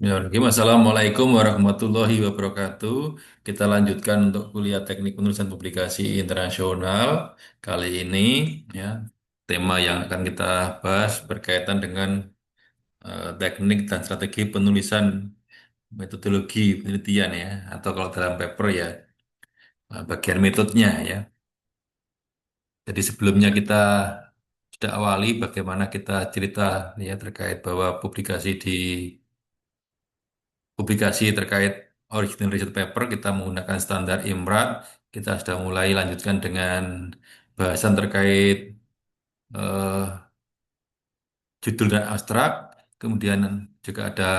Bismillahirrahmanirrahim. Assalamualaikum warahmatullahi wabarakatuh. Kita lanjutkan untuk kuliah teknik penulisan publikasi internasional. Kali ini ya, tema yang akan kita bahas berkaitan dengan teknik dan strategi penulisan metodologi penelitian ya, atau kalau dalam paper ya bagian metodenya ya. Jadi sebelumnya kita sudah awali bagaimana kita cerita ya terkait bahwa publikasi terkait original research paper kita menggunakan standar IMRAT. Kita sudah mulai lanjutkan dengan bahasan terkait eh, judul dan abstrak. Kemudian juga ada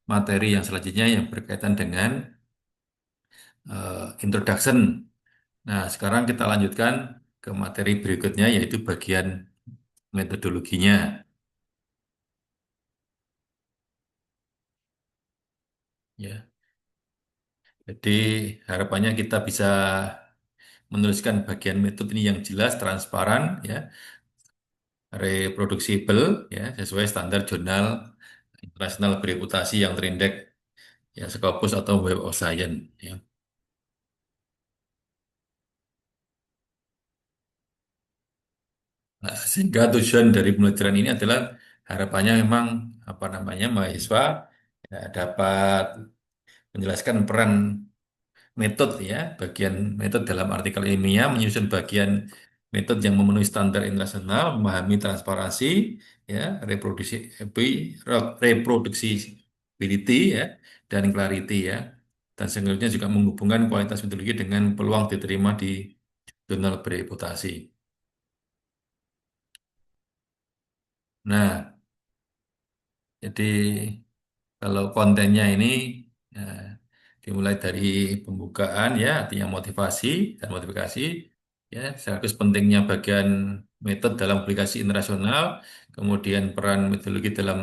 materi yang selanjutnya yang berkaitan dengan introduction. Nah, sekarang kita lanjutkan ke materi berikutnya yaitu bagian metodologinya. Ya, jadi harapannya kita bisa menuliskan bagian metode ini yang jelas, transparan, ya, reproduksibel ya sesuai standar jurnal internasional bereputasi yang terindeks ya Scopus atau Web of Science ya. Nah, sehingga tujuan dari pembelajaran ini adalah harapannya memang apa namanya mahasiswa ya, dapat menjelaskan peran metode ya, bagian metode dalam artikel ilmiah, menyusun bagian metode yang memenuhi standar internasional, memahami transparansi, ya, reproducibility ya, dan clarity ya, dan selanjutnya juga menghubungkan kualitas metodologi dengan peluang diterima di jurnal bereputasi. Nah, jadi kalau kontennya ini ya, dimulai dari pembukaan ya, artinya motivasi dan motivasi ya, sekaligus pentingnya bagian metode dalam aplikasi internasional, kemudian peran metodologi dalam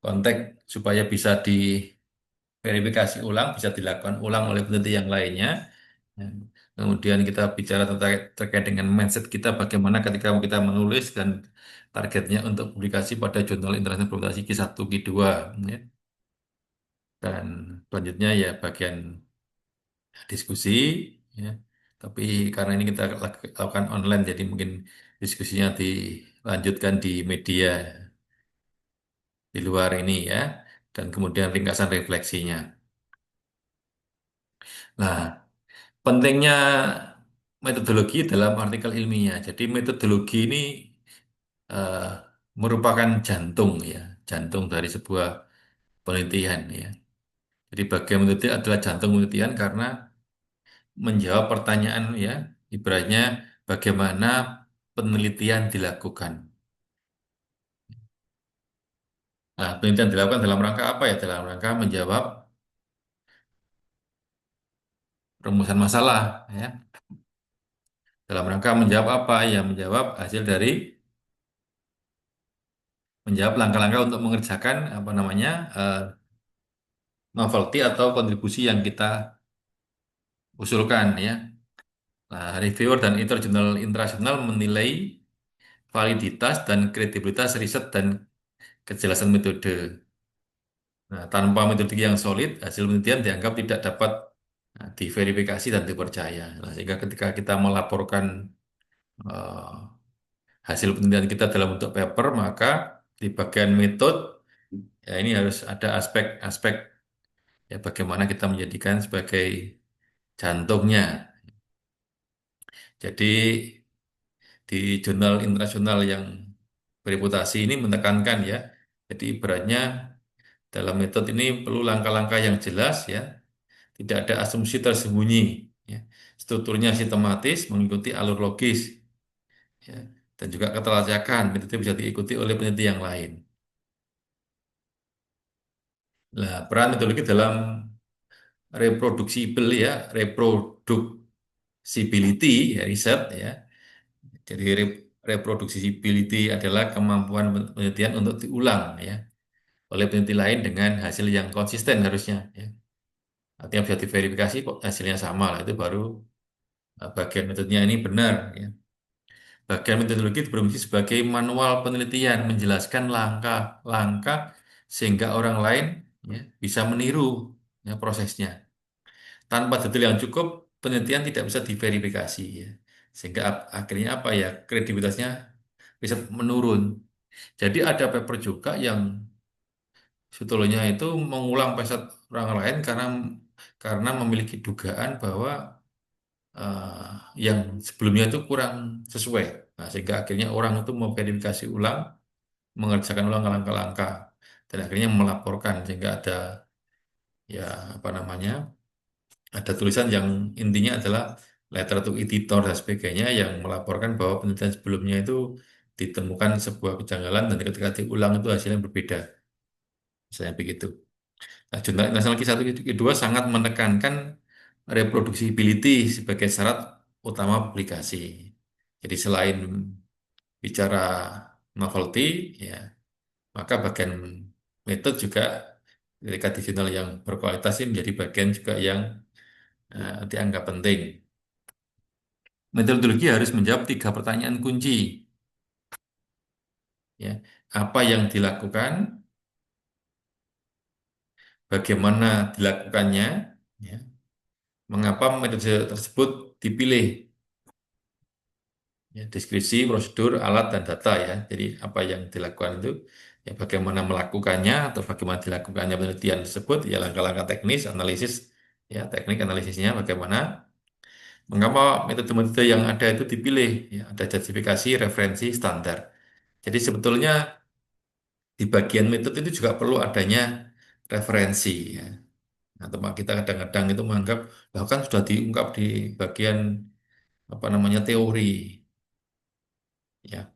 konteks supaya bisa diverifikasi ulang, bisa dilakukan ulang oleh peneliti yang lainnya. Ya. Kemudian kita bicara tentang terkait dengan mindset kita, bagaimana ketika kita menulis dan targetnya untuk publikasi pada jurnal internasional publikasi Q1, Q2. Ya. Dan selanjutnya ya bagian diskusi ya. Tapi karena ini kita lakukan online jadi mungkin diskusinya dilanjutkan di media di luar ini ya dan kemudian ringkasan refleksinya. Nah, pentingnya metodologi dalam artikel ilmiah. Jadi metodologi ini eh, merupakan jantung ya, jantung dari sebuah penelitian ya. Jadi bagian penelitian adalah jantung penelitian karena menjawab pertanyaan ya, ibaratnya bagaimana penelitian dilakukan. Nah, penelitian dilakukan dalam rangka apa ya? Dalam rangka menjawab rumusan masalah ya. Dalam rangka menjawab apa? Ya, menjawab hasil dari menjawab langkah-langkah untuk mengerjakan apa namanya novelty atau kontribusi yang kita usulkan ya. Nah, reviewer dan internasional internasional menilai validitas dan kredibilitas riset dan kejelasan metode. Nah, tanpa metode yang solid, hasil penelitian dianggap tidak dapat diverifikasi dan dipercaya. Nah, sehingga ketika kita melaporkan eh, hasil penelitian kita dalam bentuk paper, maka di bagian metode, ya ini harus ada aspek-aspek ya bagaimana kita menjadikan sebagai jantungnya. Jadi di jurnal internasional yang bereputasi ini menekankan ya, jadi ibaratnya dalam metode ini perlu langkah-langkah yang jelas ya, tidak ada asumsi tersembunyi. Ya. Strukturnya sistematis, mengikuti alur logis, ya. Dan juga keterlacakan, itu bisa diikuti oleh peneliti yang lain. Nah, peran metodologi dalam reproduksibel ya, reproducibility ya, riset ya. Jadi reproducibility adalah kemampuan penelitian untuk diulang ya oleh peneliti lain dengan hasil yang konsisten harusnya ya. Artinya bisa diverifikasi kok hasilnya sama lah itu baru bagian metodenya ini benar ya. Bagian metodologi berfungsi sebagai manual penelitian, menjelaskan langkah-langkah sehingga orang lain ya, bisa meniru ya, prosesnya. Tanpa detail yang cukup, penelitian tidak bisa diverifikasi ya. Sehingga akhirnya apa ya, kredibilitasnya bisa menurun. Jadi ada paper juga yang sebetulnya itu mengulang peset orang lain karena memiliki dugaan bahwa yang sebelumnya itu kurang sesuai. Nah, sehingga akhirnya orang itu memverifikasi ulang, mengerjakan ulang langkah-langkah, dan akhirnya melaporkan sehingga ada ya apa namanya, ada tulisan yang intinya adalah letter to editor dan sebagainya yang melaporkan bahwa penelitian sebelumnya itu ditemukan sebuah kejanggalan dan ketika diulang itu hasilnya berbeda. Misalnya begitu. Nah, jurnal internasional Q1 kedua sangat menekankan reproducibility sebagai syarat utama publikasi. Jadi selain bicara novelty, ya, maka bagian metode juga ketika di jurnal yang berkualitas ini menjadi bagian juga yang dianggap penting. Metodologi harus menjawab tiga pertanyaan kunci, ya. Apa yang dilakukan, bagaimana dilakukannya, ya. Mengapa metode tersebut dipilih, ya, deskripsi, prosedur, alat, dan data ya. Jadi apa yang dilakukan itu, ya bagaimana melakukannya atau bagaimana dilakukannya penelitian tersebut, ya langkah-langkah teknis, analisis, ya teknik analisisnya bagaimana, mengapa metode-metode yang ada itu dipilih, ya ada justifikasi, referensi, standar. Jadi sebetulnya di bagian metode itu juga perlu adanya referensi ya. Nah, teman kita kadang-kadang itu menganggap bahkan sudah diungkap di bagian apa namanya teori ya.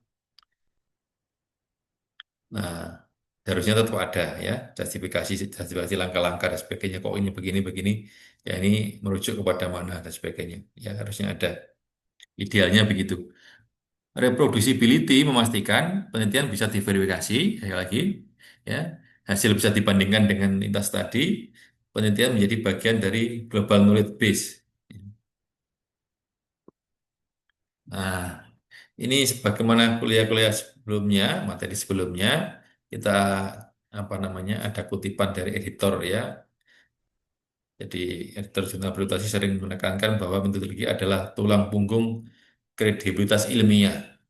Nah, harusnya tetap ada ya justifikasi justifikasi langkah-langkah dan sebagainya. Kok ini begini begini, ya ini merujuk kepada mana dan sebagainya. Ya harusnya ada. Idealnya begitu. Reproducibility memastikan penelitian bisa diverifikasi, sekali lagi, ya hasil bisa dibandingkan dengan lintas tadi. Penelitian menjadi bagian dari global knowledge base. Nah, ini sebagaimana kuliah-kuliah sebelumnya, materi sebelumnya, kita apa namanya ada kutipan dari editor ya. Jadi editor jurnal berliterasi sering menekankan bahwa metodologi adalah tulang punggung kredibilitas ilmiah,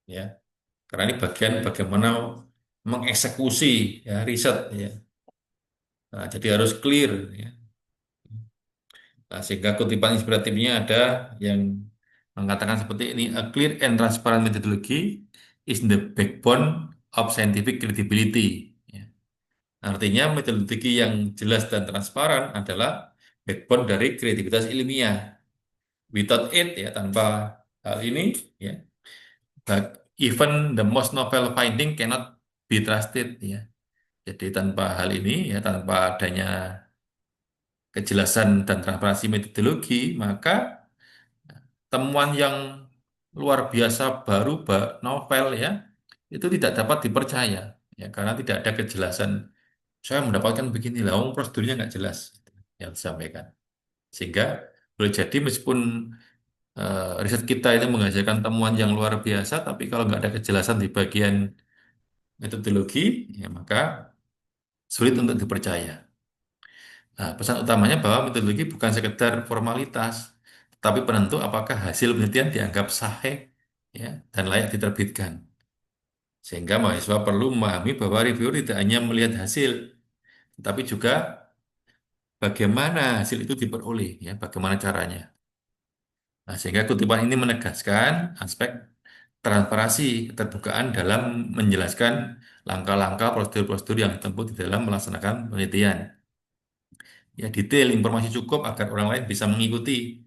ya. Karena ini bagian bagaimana mengeksekusi ya riset ya. Nah, jadi harus clear ya. Nah, sehingga kutipan inspiratifnya ada yang mengatakan seperti ini, a clear and transparent methodology is the backbone of scientific credibility. Ya. Artinya metodologi yang jelas dan transparan adalah backbone dari kredibilitas ilmiah. Without it ya tanpa hal ini ya, even the most novel finding cannot be trusted ya. Jadi tanpa hal ini ya, tanpa adanya kejelasan dan transparansi metodologi, maka temuan yang luar biasa baru novel ya itu tidak dapat dipercaya ya karena tidak ada kejelasan. Saya mendapatkan begini lah, prosedurnya nggak jelas yang disampaikan. Sehingga boleh jadi meskipun riset kita itu menghasilkan temuan yang luar biasa, tapi kalau nggak ada kejelasan di bagian metodologi, ya maka sulit untuk dipercaya. Nah, pesan utamanya bahwa metodologi bukan sekedar formalitas, tapi penentu apakah hasil penelitian dianggap sahih ya, dan layak diterbitkan. Sehingga mahasiswa perlu memahami bahwa reviewer tidak hanya melihat hasil, tapi juga bagaimana hasil itu diperoleh, ya, bagaimana caranya. Nah, sehingga kutipan ini menegaskan aspek transparansi, keterbukaan dalam menjelaskan langkah-langkah prosedur-prosedur yang ditempuh di dalam melaksanakan penelitian. Ya, detail, informasi cukup agar orang lain bisa mengikuti.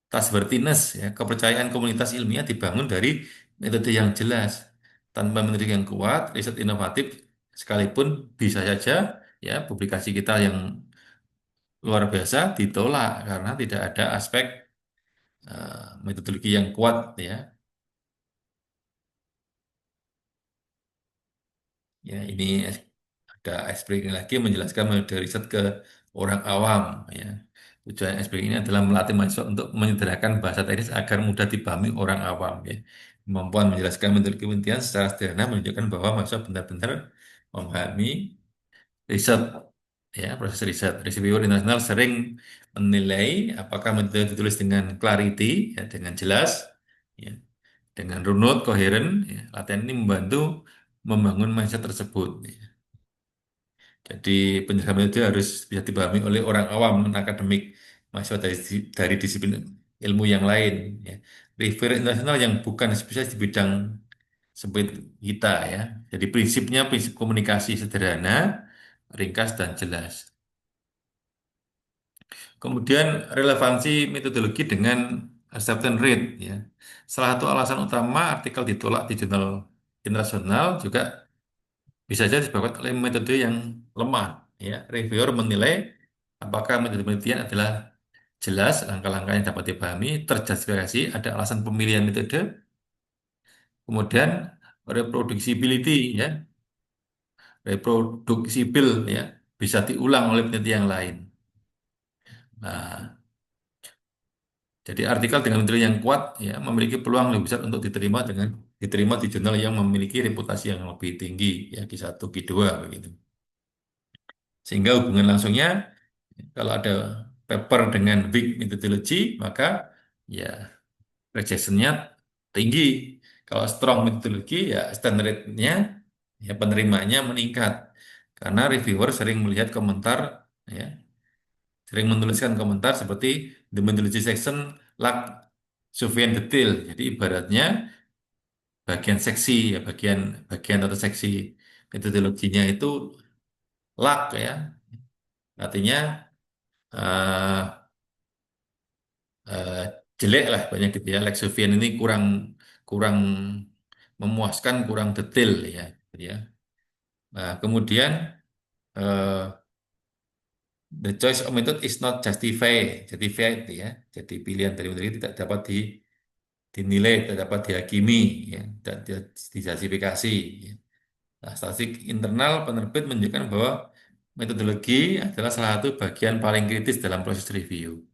Trustworthiness, ya, kepercayaan komunitas ilmiah dibangun dari metode yang jelas. Tanpa metode yang kuat, riset inovatif sekalipun bisa saja ya publikasi kita yang luar biasa ditolak karena tidak ada aspek metodologi yang kuat ya. Ya, ini ada explaining lagi menjelaskan metode riset ke orang awam ya. Tujuan explaining ini adalah melatih mahasiswa untuk menyederhanakan bahasa teknis agar mudah dipahami orang awam ya. Kemampuan menjelaskan bentuk kepentingan secara sederhana menunjukkan bahwa mahasiswa benar-benar memahami riset, ya, proses riset. Reviewer internasional sering menilai apakah metode ditulis dengan clarity, ya, dengan jelas, ya, dengan runut, koheren. Ya. Latihan ini membantu membangun mindset tersebut. Ya. Jadi penjelasan itu harus bisa dipahami oleh orang awam, non akademik, mahasiswa dari disiplin ilmu yang lain. Ya. Reviewer internasional yang bukan spesialis di bidang seperti kita, ya. Jadi prinsipnya prinsip komunikasi sederhana, ringkas dan jelas. Kemudian relevansi metodologi dengan acceptance rate, ya. Salah satu alasan utama artikel ditolak di jurnal internasional juga bisa saja disebabkan oleh metode yang lemah. Ya. Reviewer menilai apakah metode penelitian adalah jelas, langkah-langkah yang dapat dipahami, terjustifikasi, ada alasan pemilihan metode, kemudian reproducibility, ya, reproducible, ya, bisa diulang oleh peneliti yang lain. Nah, jadi artikel dengan metode yang kuat, ya, memiliki peluang lebih besar untuk diterima di jurnal yang memiliki reputasi yang lebih tinggi, ya, Q1, Q2 begitu. Sehingga hubungan langsungnya, kalau ada paper dengan weak methodology, maka ya rejection-nya tinggi. Kalau strong methodology, ya standar-nya, ya penerimanya meningkat. Karena reviewer sering melihat komentar, ya, sering menuliskan komentar seperti the methodology section lack sufficient detail. Jadi ibaratnya bagian seksi, ya, bagian bagian atau seksi metodologinya itu lack, ya, artinya eh, eh, jelek lah banyak gitu, ya. Lack sufficient ini kurang kurang memuaskan, kurang detail, ya, gitu ya. Nah, kemudian eh, the choice of method is not justified, ya. Jadi pilihan dari metode tidak dapat dinilai, tidak dapat dihakimi, ya, tidak dijustifikasi. Ya. Nah, statistik internal penerbit menunjukkan bahwa metodologi adalah salah satu bagian paling kritis dalam proses review.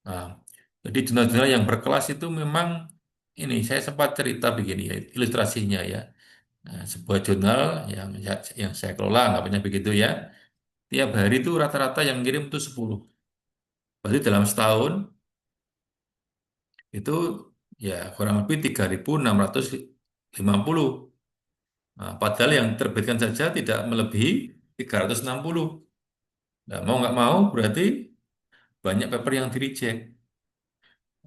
Nah, jadi jurnal-jurnal yang berkelas itu memang ini saya sempat cerita begini, ya, ilustrasinya, ya. Nah, sebuah jurnal yang saya kelola anggapannya begitu, ya. Tiap hari itu rata-rata yang ngirim itu 10. Berarti dalam setahun itu ya kurang lebih 3.650. Nah, padahal yang terbitkan saja tidak melebihi 360. Nah, mau nggak mau berarti banyak paper yang di-reject.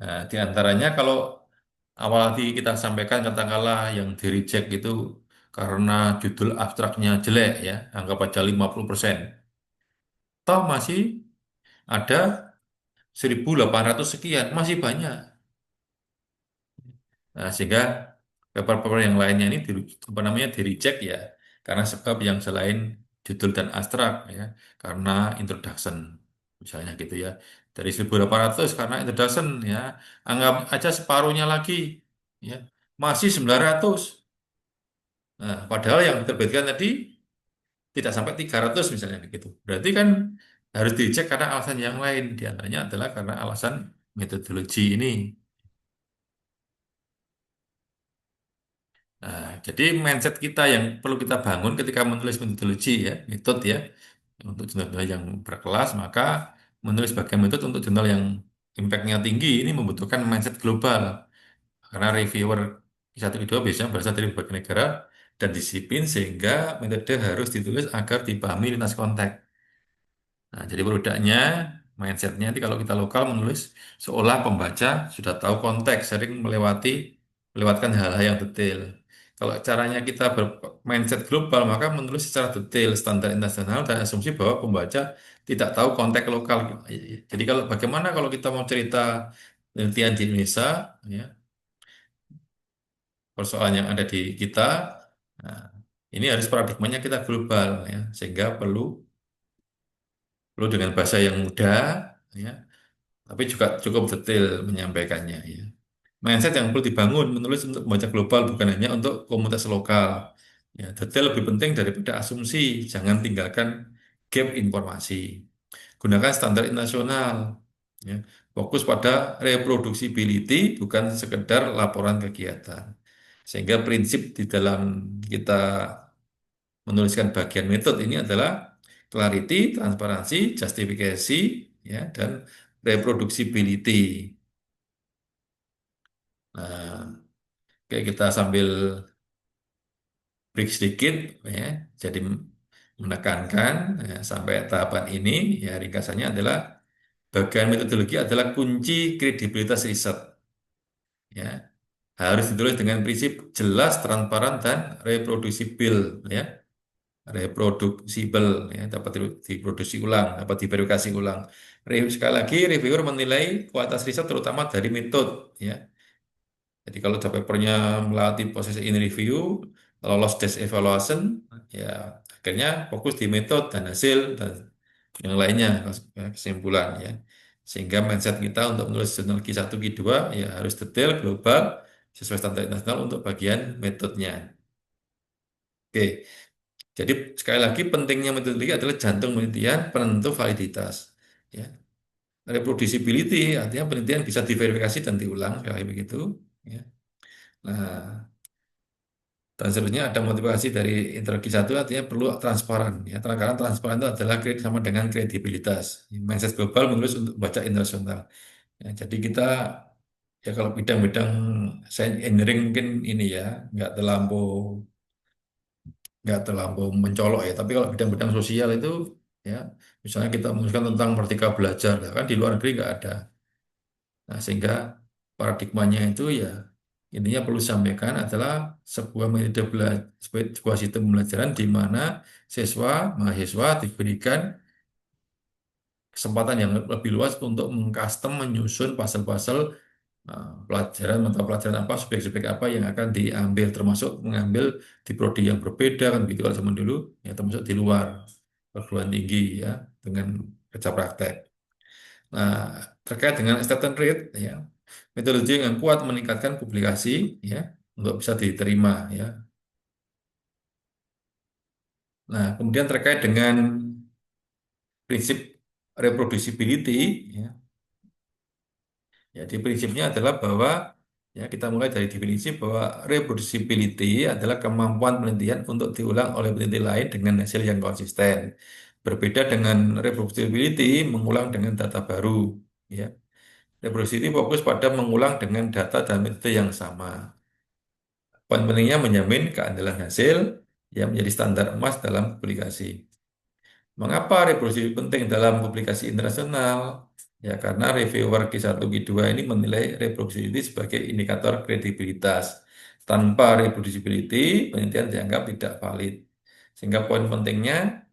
Nah, di antaranya kalau awal tadi kita sampaikan katakanlah yang di-reject itu karena judul abstraknya jelek, ya, anggap aja 50%. Toh masih ada 1.800 sekian, masih banyak. Nah, sehingga paper-paper yang lainnya ini apa namanya di-reject, ya, karena sebab yang selain judul dan abstrak, ya, karena introduction misalnya gitu, ya. Dari 1.800 karena introduction, ya, anggap aja separuhnya lagi, ya, masih 900. Nah, padahal yang diterbitkan tadi tidak sampai 300 misalnya gitu. Berarti kan harus dicek karena alasan yang lain. Di antaranya adalah karena alasan metodologi ini. Nah, jadi mindset kita yang perlu kita bangun ketika menulis metodologi, ya, metode, ya, untuk jurnal-jurnal yang berkelas, maka menulis bagian metode untuk jurnal yang impact-nya tinggi ini membutuhkan mindset global. Karena reviewer satu kedua biasanya berasal dari berbagai negara dan disiplin sehingga metode harus ditulis agar dipahami lintas konteks. Nah, jadi produknya, mindsetnya nanti kalau kita lokal menulis seolah pembaca sudah tahu konteks, sering melewatkan hal-hal yang detail. Kalau caranya kita bermindset global, maka menulis secara detail standar internasional dan asumsi bahwa pembaca tidak tahu konteks lokal. Jadi kalau bagaimana kalau kita mau cerita penelitian di Indonesia, ya, persoalan yang ada di kita, nah, ini harus paradigmanya kita global, ya, sehingga perlu dengan bahasa yang mudah, ya, tapi juga cukup detail menyampaikannya, ya. Mindset yang perlu dibangun, menulis untuk membaca global bukan hanya untuk komunitas lokal. Ya, detail lebih penting daripada asumsi. Jangan tinggalkan gap informasi. Gunakan standar internasional. Ya. fokus pada reproducibility bukan sekedar laporan kegiatan. Sehingga prinsip di dalam kita menuliskan bagian metode ini adalah clarity, transparansi, justifikasi, ya, dan reproducibility. Nah, oke, kita sambil break sedikit, ya. Jadi menekankan, ya, sampai tahapan ini, ya, ringkasannya adalah bagian metodologi adalah kunci kredibilitas riset. Ya, harus ditulis dengan prinsip jelas, transparan, dan reproducible, ya, reproducible, ya, dapat diproduksi ulang, dapat diverifikasi ulang. Sekali lagi, reviewer menilai kualitas riset terutama dari metode, ya. Jadi kalau job papernya melewati proses in review, lolos test evaluation, ya akhirnya fokus di metode dan hasil dan yang lainnya, kesimpulan, ya. Sehingga mindset kita untuk menulis jurnal Q1, Q2 ya harus detail, global, sesuai standar internasional untuk bagian metodenya. Oke, jadi sekali lagi pentingnya metodologi adalah jantung penelitian, penentu validitas. Ya. Reproducibility artinya penelitian bisa diverifikasi dan diulang, kayak begitu. Ya. Nah, dan seterusnya ada motivasi dari interaksi satu artinya perlu transparan. Ya, karena transparan itu adalah sama dengan kredibilitas. Mindset global menulis untuk baca internasional. Ya, jadi kita ya kalau bidang-bidang sains engineering mungkin ini ya nggak terlampau mencolok ya. Tapi kalau bidang-bidang sosial itu ya misalnya kita menuliskan tentang Merdeka Belajar, ya kan di luar negeri nggak ada. Nah, sehingga paradigmanya itu ya intinya perlu disampaikan adalah sebuah metode belajar, sebuah sistem pembelajaran di mana siswa, mahasiswa diberikan kesempatan yang lebih luas untuk mengcustom, menyusun pasal-pasal, pelajaran, mata pelajaran apa, subjek-subjek apa yang akan diambil, termasuk mengambil di prodi yang berbeda kan gitu kalau zaman dulu, ya termasuk di luar perguruan tinggi ya dengan kerja praktek. Nah, terkait dengan acceptance rate, ya, metodologi yang kuat meningkatkan publikasi, ya, untuk bisa diterima, ya. Nah, kemudian terkait dengan prinsip reproducibility, ya, jadi prinsipnya adalah bahwa ya kita mulai dari definisi bahwa reproducibility adalah kemampuan penelitian untuk diulang oleh peneliti lain dengan hasil yang konsisten. Berbeda dengan reproducibility mengulang dengan data baru, ya. Reproducibility fokus pada mengulang dengan data dan metode yang sama. Poin pentingnya menjamin keandalan hasil yang menjadi standar emas dalam publikasi. Mengapa reproduksi penting dalam publikasi internasional? Ya, karena reviewer Q1, Q2 ini menilai reproducibility sebagai indikator kredibilitas. Tanpa reproducibility, penelitian dianggap tidak valid. Sehingga poin pentingnya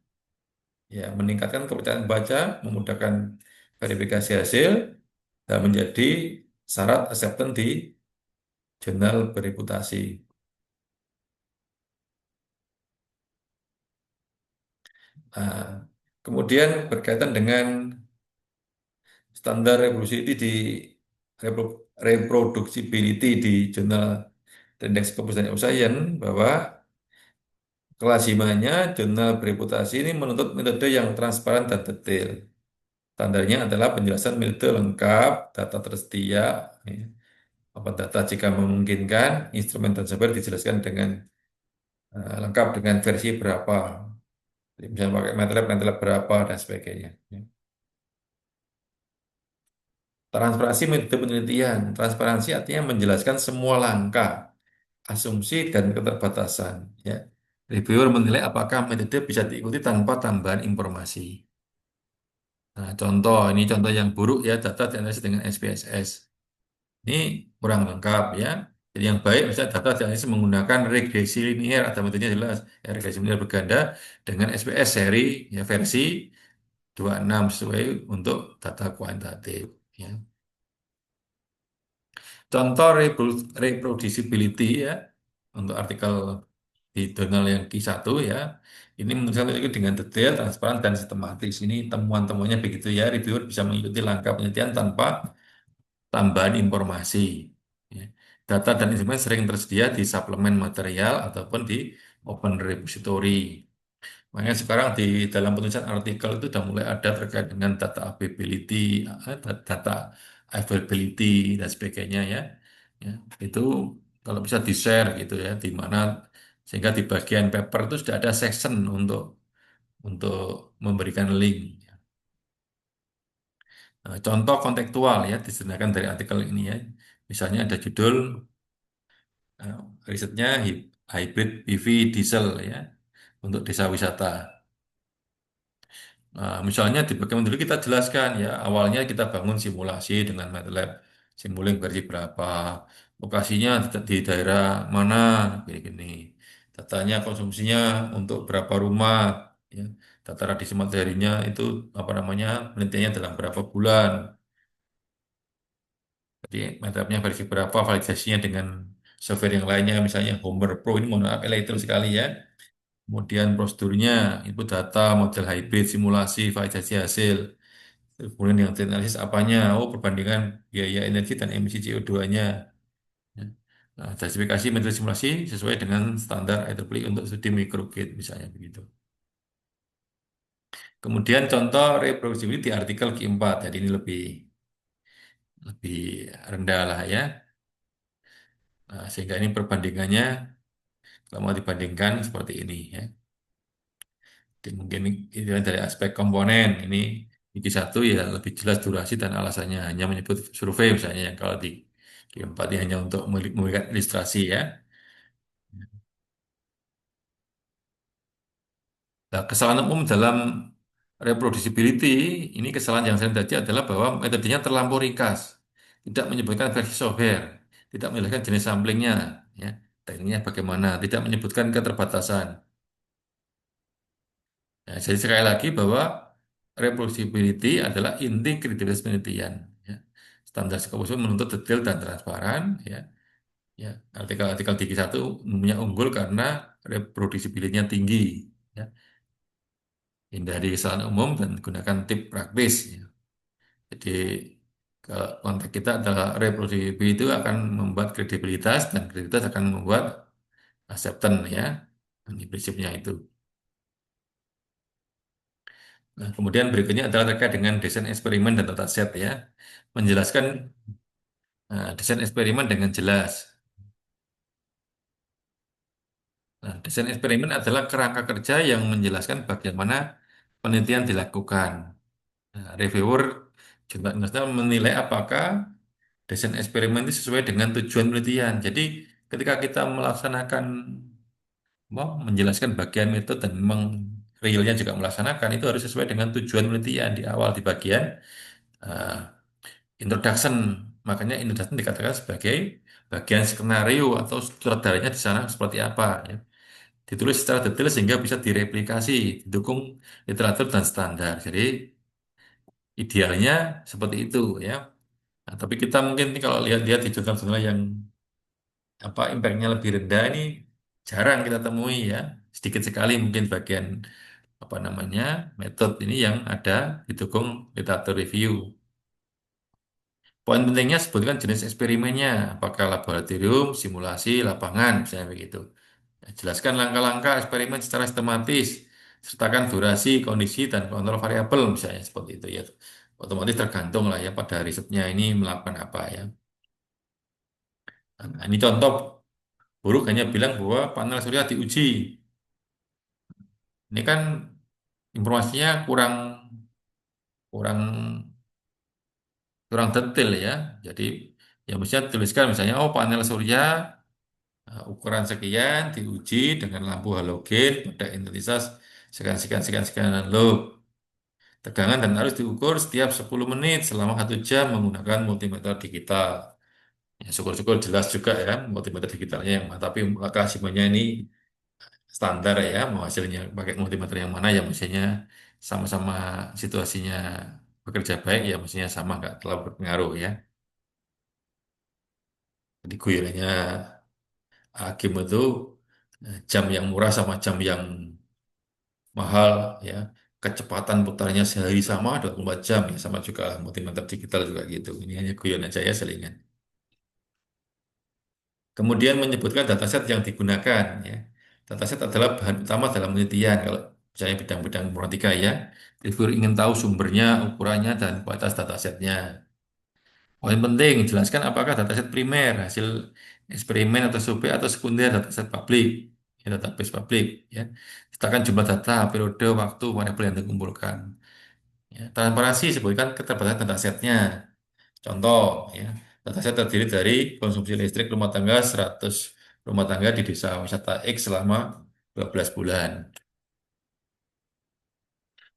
ya meningkatkan kepercayaan baca, memudahkan verifikasi hasil, dan menjadi syarat acceptance di jurnal bereputasi. Nah, kemudian berkaitan dengan standar reproducibility reproducibility di jurnal Indeks Kepustakaan Science bahwa kelazimannya jurnal bereputasi ini menuntut metode yang transparan dan detail. Standarnya adalah penjelasan metode lengkap, data tersedia, ya, apa data jika memungkinkan, instrumen dan software dijelaskan dengan lengkap dengan versi berapa, misalnya pakai MATLAB berapa dan sebagainya. Ya. Transparansi metode penelitian. Transparansi artinya menjelaskan semua langkah, asumsi, dan keterbatasan. Ya. Reviewer menilai apakah metode bisa diikuti tanpa tambahan informasi. Nah, ini contoh yang buruk ya, data dianalisis dengan SPSS. Ini kurang lengkap ya. Jadi yang baik misalnya data dianalisis menggunakan regresi linear atau metodenya jelas. Ya, regresi linear berganda dengan SPS seri ya versi 26 sesuai untuk data kuantitatif. Ya. Contoh reproducibility ya untuk artikel di jurnal yang Q1 ya. Ini menuliskan itu dengan detail, transparan, dan sistematis. Ini temuan-temuannya begitu ya. Reviewer bisa mengikuti langkah penelitian tanpa tambahan informasi. Ya. Data dan informasi sering tersedia di suplemen material ataupun di open repository. Makanya sekarang di dalam penulisan artikel itu sudah mulai ada terkait dengan data availability, data availability dan sebagainya ya. Ya, itu kalau bisa di-share gitu ya, di mana sehingga di bagian paper itu sudah ada section untuk memberikan link. Nah, contoh kontekstual ya disediakan dari artikel ini ya. Misalnya ada judul eh, risetnya hybrid PV diesel ya untuk desa wisata. Nah, misalnya di bagian dulu kita jelaskan ya, awalnya kita bangun simulasi dengan MATLAB, Simulink versi berapa, lokasinya di daerah mana, gini-gini. Datanya konsumsinya untuk berapa rumah, ya. Data radius materinya itu apa namanya, penelitiannya dalam berapa bulan. Jadi MATLAB-nya versi berapa, validasinya dengan software yang lainnya, misalnya Homer Pro ini mohon maaf elektro sekali ya. Kemudian prosedurnya, input data, model hybrid, simulasi, validasi hasil. Kemudian yang analisis apanya? Oh, perbandingan biaya energi dan emisi CO2-nya. Ya. Nah, justifikasi metode simulasi sesuai dengan standar IEEE untuk studi microgrid, misalnya begitu. Kemudian contoh reproducibility artikel Q4, jadi ini lebih lebih rendah lah ya. Nah, sehingga ini perbandingannya, kalau mau dibandingkan seperti ini ya. Jadi mungkin ini dari aspek komponen, ini Q1 ya lebih jelas durasi dan alasannya hanya menyebut survei misalnya yang kalau di Q4 ini hanya untuk memberikan ilustrasi ya. Nah, kesalahan umum dalam reproducibility ini kesalahan yang sering terjadi adalah bahwa metodenya terlampau ringkas, tidak menyebutkan versi software, tidak menjelaskan jenis samplingnya, ya, tekniknya bagaimana, tidak menyebutkan keterbatasan. Nah, jadi sekali lagi bahwa reproducibility adalah inti kredibilitas penelitian. Ya. Standar Scopus menuntut detail dan transparan. Ya. Ya. Artikel-artikel tinggi satu umumnya unggul karena reproducibility-nya tinggi. Ya. Hindari kesalahan umum dan gunakan tip praktis. Ya. Jadi kalau konteks kita adalah reproducibility itu akan membuat kredibilitas dan kredibilitas akan membuat acceptance ya. Ini prinsipnya itu. Nah, kemudian berikutnya adalah terkait dengan desain eksperimen dan tata set ya. Menjelaskan desain eksperimen dengan jelas. Nah, desain eksperimen adalah kerangka kerja yang menjelaskan bagaimana penelitian dilakukan. Nah, reviewer juga menilai apakah desain eksperimen itu sesuai dengan tujuan penelitian. Jadi, ketika kita melaksanakan menjelaskan bagian metode dan memang realnya juga melaksanakan itu harus sesuai dengan tujuan penelitian di awal di bagian eh, introduction. Makanya introduction dikatakan sebagai bagian skenario atau sutradaranya di sana seperti apa ya. Ditulis secara detail sehingga bisa direplikasi, didukung literatur dan standar. Jadi idealnya seperti itu ya. Nah, tapi kita mungkin nih kalau lihat-lihat di jurnal-jurnal yang apa impactnya lebih rendah ini jarang kita temui ya. Sedikit sekali mungkin bagian apa namanya metode ini yang ada didukung literatur review. Poin pentingnya sebutkan jenis eksperimennya, apakah laboratorium, simulasi, lapangan, misalnya begitu. Ya, jelaskan langkah-langkah eksperimen secara sistematis, sertakan durasi, kondisi, dan kontrol variabel, misalnya seperti itu ya. Otomatis tergantung lah ya pada risetnya ini melakukan apa ya. Nah, ini contoh buruk hanya bilang bahwa panel surya diuji. Ini kan informasinya kurang kurang kurang detail ya. Jadi ya mestinya tuliskan misalnya oh panel surya ukuran sekian diuji dengan lampu halogen pada intensitas sekian sekian sekian sekian loop. Tegangan dan arus diukur setiap 10 menit selama 1 jam menggunakan multimeter digital. Ya, syukur-syukur jelas juga ya multimeter digitalnya yang mana. Tapi hasilnya ini standar ya, mau hasilnya pakai multimeter yang mana ya mestinya sama-sama situasinya bekerja baik ya mestinya sama nggak terlalu berpengaruh ya. Jadi guyonannya hakim itu jam yang murah sama jam yang mahal ya kecepatan putarnya sehari sama 24 jam ya sama juga lah multimeter digital juga gitu ini hanya guyon aja ya selingan kemudian menyebutkan dataset yang digunakan ya dataset adalah bahan utama dalam penelitian kalau Saya bidang-bidang informatika ya. Reviewer ingin tahu sumbernya, ukurannya, dan kualitas datasetnya. Poin penting, jelaskan apakah dataset primer, hasil eksperimen atau survei atau sekunder dataset publik, ya, database publik. Ya. Sertakan jumlah data, periode, waktu, variabel yang dikumpulkan. Ya. Transparansi, sebutkan keterbatasan datasetnya. Contoh, ya, dataset terdiri dari konsumsi listrik rumah tangga 100 rumah tangga di desa wisata X selama 12 bulan.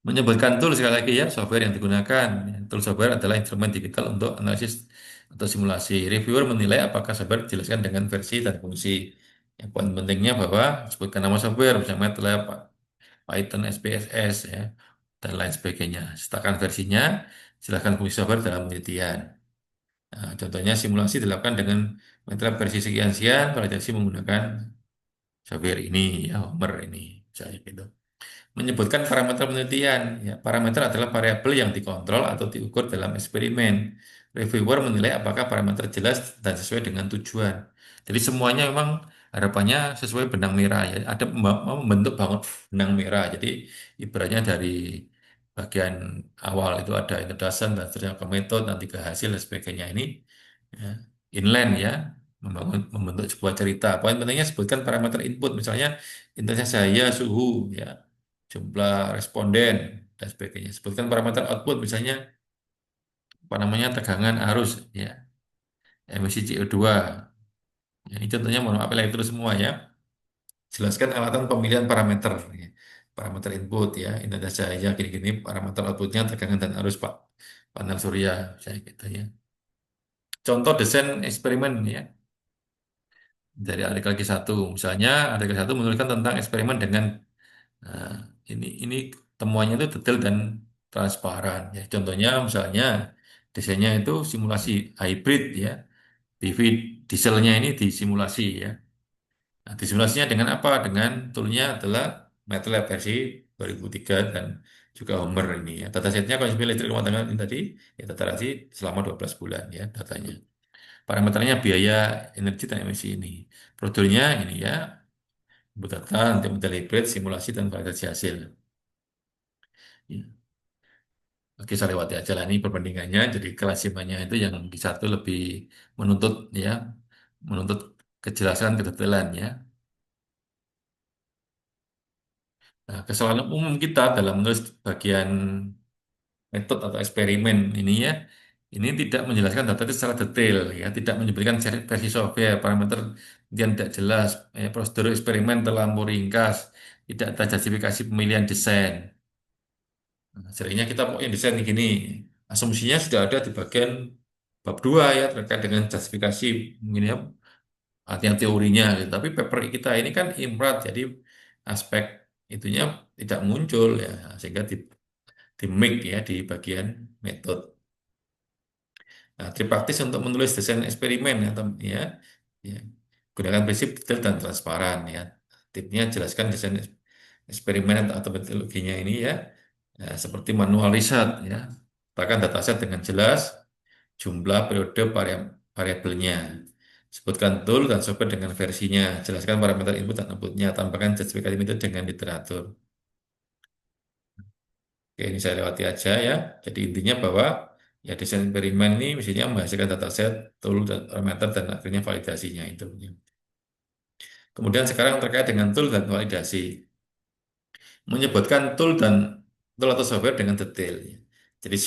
Menyebutkan tool sekali lagi ya, software yang digunakan. Tool software adalah instrumen digital untuk analisis atau simulasi. Reviewer menilai apakah software dijelaskan dengan versi dan fungsi. Yang poin pentingnya bahwa sebutkan nama software, misalnya MATLAB, Python, SPSS, ya, dan lain sebagainya. Sertakan versinya, jelaskan fungsi software dalam penelitian. Nah, contohnya simulasi dilakukan dengan MATLAB versi sekian-sekian, validasi menggunakan software ini, ya, Homer ini, misalnya gitu. Menyebutkan parameter penelitian. Ya, parameter adalah variabel yang dikontrol atau diukur dalam eksperimen. Reviewer menilai apakah parameter jelas dan sesuai dengan tujuan. Jadi semuanya memang harapannya sesuai benang merah ya. Ada membentuk bangun benang merah. Jadi ibaratnya dari bagian awal itu ada introduction dan seterusnya ke metode nanti ke hasil dan sebagainya ini ya, inline ya membentuk sebuah cerita. Poin pentingnya sebutkan parameter input misalnya intensitas cahaya, suhu ya jumlah responden dan sebagainya. Sebutkan parameter output misalnya apa namanya tegangan arus ya, emisi CO2. Ya, ini contohnya mohon maaf lahir itu semua ya. Jelaskan alatan pemilihan parameter ya. Parameter input ya, intensitas cahaya gini-gini, parameter outputnya tegangan dan arus Pak panel surya saya gitu ya. Contoh desain eksperimen ya dari artikel Q1. Misalnya artikel satu menuliskan tentang eksperimen dengan nah, ini temuannya itu detail dan transparan ya. Contohnya misalnya desainnya itu simulasi hybrid ya. PV dieselnya ini disimulasi ya. Nah, disimulasinya dengan apa? Dengan toolnya adalah MATLAB versi 2003 dan juga Homer ini ya. Datasetnya konsumsi listrik rumah tangga ini tadi ya data tadi selama 12 bulan ya datanya. Parameternya biaya energi dan emisi ini. Prosedurnya ini ya, input data, nanti model hybrid, simulasi dan validasi hasil. Ya. Oke, saya lewati aja lah ini perbandingannya. Jadi kelasimannya itu yang di satu lebih menuntut ya, menuntut kejelasan, kedetailan ya. Nah, kesalahan umum kita dalam menulis bagian metode atau eksperimen ini ya, ini tidak menjelaskan data itu secara detail ya, tidak menyebutkan versi software, parameter yang tidak jelas, prosedur eksperimen terlalu ringkas, tidak ada justifikasi pemilihan desain. Nah, seringnya kita pokoknya desain gini, asumsinya sudah ada di bagian bab 2 ya terkait dengan justifikasi mungkin ya artinya teorinya gitu. Tapi paper kita ini kan imrat jadi aspek itunya tidak muncul ya sehingga di make ya di bagian metode. Nah, trik praktis untuk menulis desain eksperimen ya, ya, ya. Gunakan prinsip detail dan transparan ya. Tipnya jelaskan desain eksperimen atau metodologinya ini ya. Ya, seperti manual riset ya. Letakkan dataset dengan jelas, jumlah periode variabelnya. Sebutkan tool dan software dengan versinya. Jelaskan parameter input dan outputnya. Tambahkan justifikasi metode dengan literatur. Oke, ini saya lewati aja ya. Jadi intinya bahwa ya desain eksperimen ini mestinya menghasilkan dataset, tool, dan parameter, dan akhirnya validasinya itu. Kemudian sekarang terkait dengan tool dan validasi. Menyebutkan tool atau software dengan detail. Jadi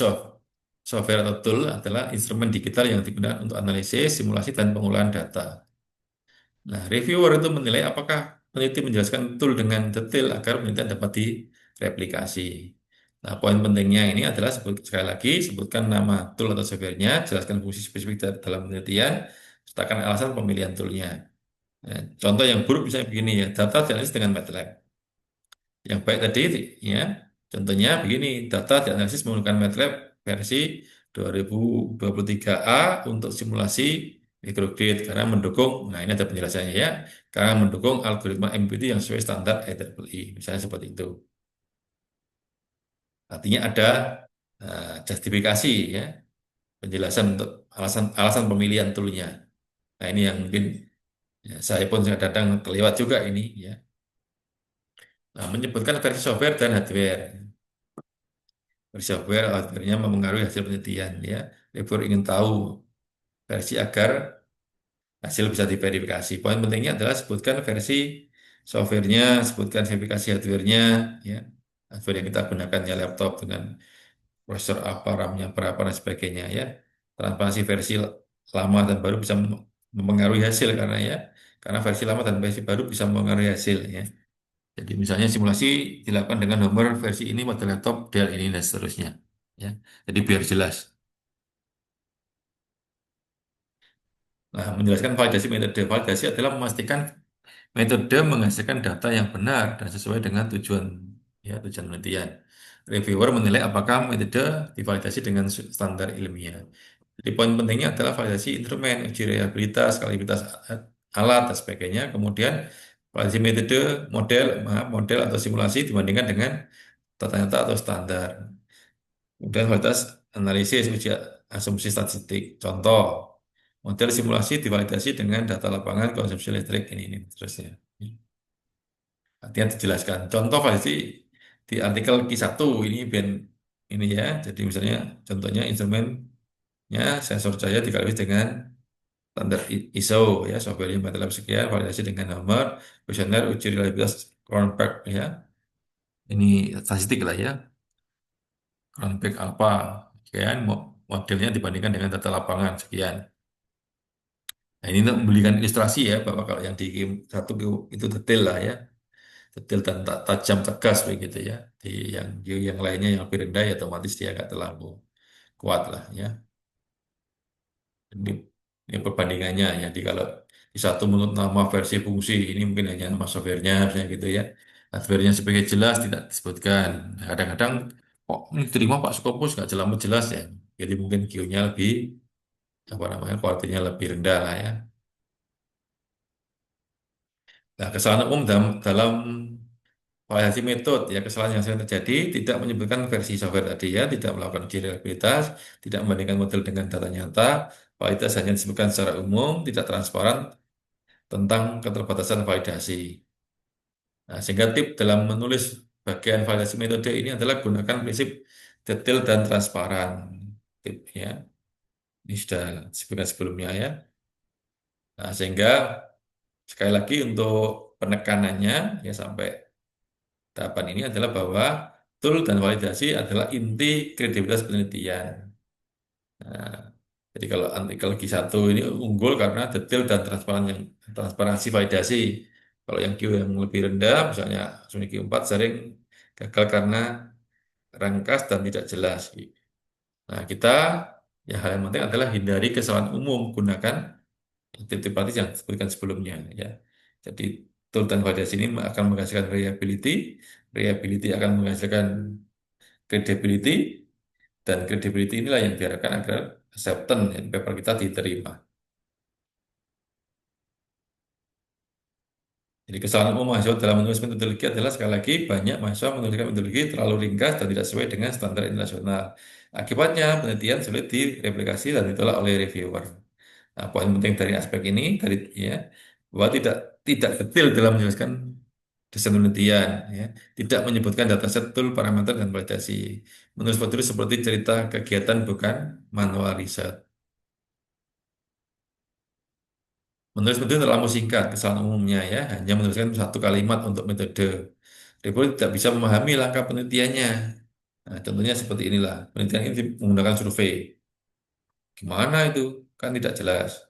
software atau tool adalah instrumen digital yang digunakan untuk analisis, simulasi, dan pengolahan data. Nah, reviewer itu menilai apakah peneliti menjelaskan tool dengan detail agar penelitian dapat direplikasi. Nah, poin pentingnya ini adalah sekali lagi sebutkan nama tool atau softwarenya, jelaskan fungsi spesifik dalam penelitian, sertakan alasan pemilihan toolnya. Nah, contoh yang buruk misalnya begini ya, data dianalisis dengan MATLAB. Yang baik tadi ya, contohnya begini, data dianalisis menggunakan MATLAB versi 2023A untuk simulasi microgrid karena mendukung, nah ini ada penjelasannya ya, karena mendukung algoritma MPT yang sesuai standar IEEE, misalnya seperti itu. Artinya ada justifikasi ya, penjelasan untuk alasan alasan pemilihan toolnya. Nah ini yang mungkin ya, saya pun kadang kelewat juga ini ya. Nah, menyebutkan versi software dan hardware. Versi software, hardware-nya mempengaruhi hasil penelitian. Ya, reviewer ingin tahu versi agar hasil bisa diverifikasi. Poin pentingnya adalah sebutkan versi softwarenya, sebutkan verifikasi hardwarenya, ya, hardware yang kita gunakan ya laptop dengan prosesor apa, RAM-nya berapa dan sebagainya ya. Transparansi versi lama dan baru bisa mempengaruhi hasil karena versi lama dan versi baru bisa mempengaruhi hasil ya. Jadi misalnya simulasi dilakukan dengan nomor versi ini model laptop Dell ini dan seterusnya ya. Jadi biar jelas. Nah, menjelaskan validasi metode. Validasi adalah memastikan metode menghasilkan data yang benar dan sesuai dengan tujuan penelitian. Reviewer menilai apakah metode divalidasi dengan standar ilmiah. Jadi poin pentingnya adalah validasi instrumen, uji reliabilitas, skalabilitas alat dan sebagainya. Kemudian validasi metode, model atau simulasi dibandingkan dengan tata nyata atau standar. Kemudian validitas analisis, uji asumsi statistik. Contoh, model simulasi divalidasi dengan data lapangan konsumsi listrik ini terusnya. Artinya dijelaskan. Contoh validasi di artikel Q1 ini ini ya. Jadi misalnya contohnya instrumennya sensor cahaya dikalibrasi dengan standar ISO ya, software yang MATLAB sekian, validasi dengan nomor, kuesioner, uji reliabilitas Cronberg ya. Ini statistik lah ya. Cronberg alpha sekian, modelnya dibandingkan dengan data lapangan sekian. Nah, ini untuk memberikan ilustrasi ya, bahwa kalau yang di satu itu detail lah ya, detail dan tajam tegas begitu ya. Di yang lainnya yang lebih rendah ya otomatis dia agak terlalu kuat lah ya. Ini, ini perbandingannya ya. Jadi kalau di satu menurut nama versi fungsi ini mungkin hanya nama softwarenya misalnya gitu ya. Hardwarenya sebagai jelas tidak disebutkan. Nah, kadang-kadang kok ini terima Pak Skopus nggak jelas jelas ya. Jadi mungkin Q-nya lebih apa namanya kualitasnya lebih rendah lah ya. Nah, kesalahan umum dalam validasi metode ya, kesalahan yang sering terjadi tidak menyebutkan versi software tadi ya, tidak melakukan uji reliabilitas, tidak membandingkan model dengan data nyata, validitas hanya disebutkan secara umum, tidak transparan tentang keterbatasan validasi. Nah, sehingga tip dalam menulis bagian validasi metode ini adalah gunakan prinsip detail dan transparan. Tip ya, ini sudah disebutkan sebelumnya ya. Nah, sehingga sekali lagi untuk penekanannya ya sampai tahapan ini adalah bahwa tool dan validasi adalah inti kredibilitas penelitian. Nah, jadi kalau artikel Q1 ini unggul karena detail dan transparansi validasi. Kalau yang Q yang lebih rendah, misalnya Sony Q4 sering gagal karena rangkas dan tidak jelas. Nah, yang hal yang penting adalah hindari kesalahan umum, gunakan titik praktis yang disebutkan sebelumnya. Ya. Jadi tool dan validasi ini akan menghasilkan reliability, reliability akan menghasilkan credibility, dan credibility inilah yang diharapkan agar acceptance yang paper kita diterima. Jadi kesalahan umum mahasiswa dalam menulis metodologi adalah sekali lagi banyak mahasiswa menuliskan metodologi terlalu ringkas dan tidak sesuai dengan standar internasional. Akibatnya penelitian sulit direplikasi dan ditolak oleh reviewer. Nah, poin penting dari aspek ini ya bahwa tidak detail dalam menjelaskan desain penelitian, ya, tidak menyebutkan dataset tool, parameter dan validasi. Menulis metodologi seperti cerita kegiatan bukan manual riset. Menulis metode terlalu singkat, kesalahan umumnya ya, hanya menuliskan satu kalimat untuk metode. Reviewer tidak bisa memahami langkah penelitiannya. Nah, contohnya seperti inilah. Penelitian ini menggunakan survei. Gimana itu? Kan tidak jelas.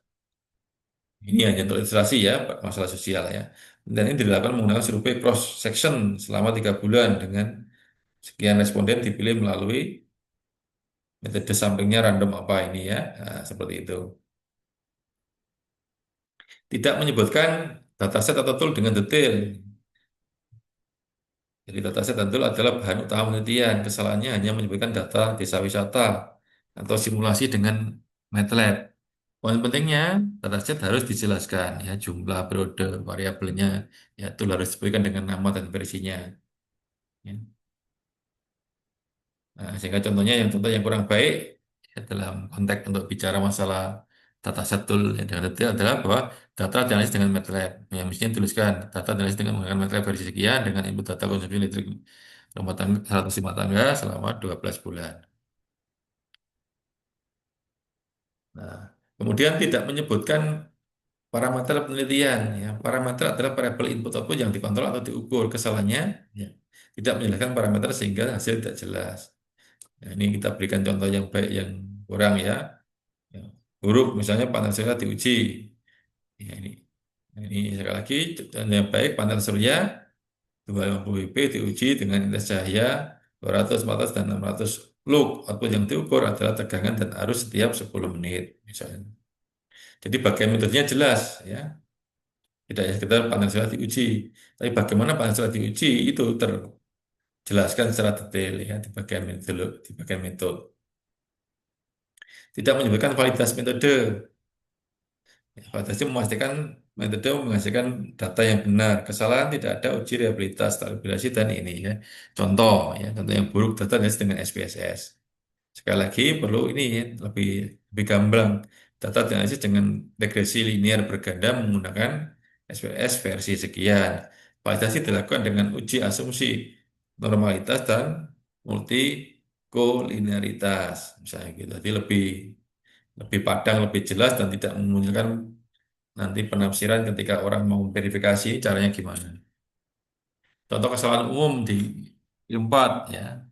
Ini hanya untuk ilustrasi ya, masalah sosial ya. Dan ini dilakukan menggunakan survei cross section selama 3 bulan dengan sekian responden dipilih melalui metode sampingnya random apa ini ya. Nah, seperti itu. Tidak menyebutkan dataset atau tool dengan detail. Jadi dataset dan tool adalah bahan utama penelitian. Kesalahannya hanya menyebutkan data desa wisata atau simulasi dengan MATLAB. Poin pentingnya, dataset harus dijelaskan ya jumlah periode variabelnya ya tool harus disebutkan dengan nama dan versinya. Ya. Nah, sehingga contoh yang kurang baik ya, dalam konteks untuk bicara masalah data set tool yang dengan detail adalah bahwa data dianalisis dengan MATLAB. Yang mestinya tuliskan data dianalisis dengan menggunakan MATLAB versi sekian dengan input data konsumsi listrik rumah tangga 100 rumah tangga selama 12 bulan. Nah, kemudian tidak menyebutkan parameter penelitian. Ya. Parameter adalah variabel input output yang dikontrol atau diukur. Kesalahannya ya, tidak menjelaskan parameter sehingga hasil tidak jelas. Nah, ini kita berikan contoh yang baik yang kurang ya. Ya. Buruk misalnya panel surya diuji. Ya, ini sekali lagi contoh yang baik panel surya 250 WP diuji dengan intens cahaya 200, 400, dan 600 lux. Output yang diukur adalah tegangan dan arus setiap 10 menit misalnya. Jadi bagian metodenya jelas ya. Tidak hanya sekedar panel surya diuji, tapi bagaimana panel surya diuji itu terjelaskan secara detail ya di bagian metode, di bagian metode. Tidak menyebutkan validitas metode. Ya, validasi memastikan metode menghasilkan data yang benar. Kesalahan tidak ada uji reliabilitas, stabilisasi dan ini ya. Contoh yang buruk data dengan SPSS. Sekali lagi perlu ini ya, lebih lebih gamblang. Data analisis dengan regresi linear berganda menggunakan SPS versi sekian. Validasi dilakukan dengan uji asumsi normalitas dan multikolinearitas. Misalnya gitu. Jadi lebih lebih padang, lebih jelas dan tidak memunculkan nanti penafsiran ketika orang mau verifikasi caranya gimana. Contoh kesalahan umum di 4 ya.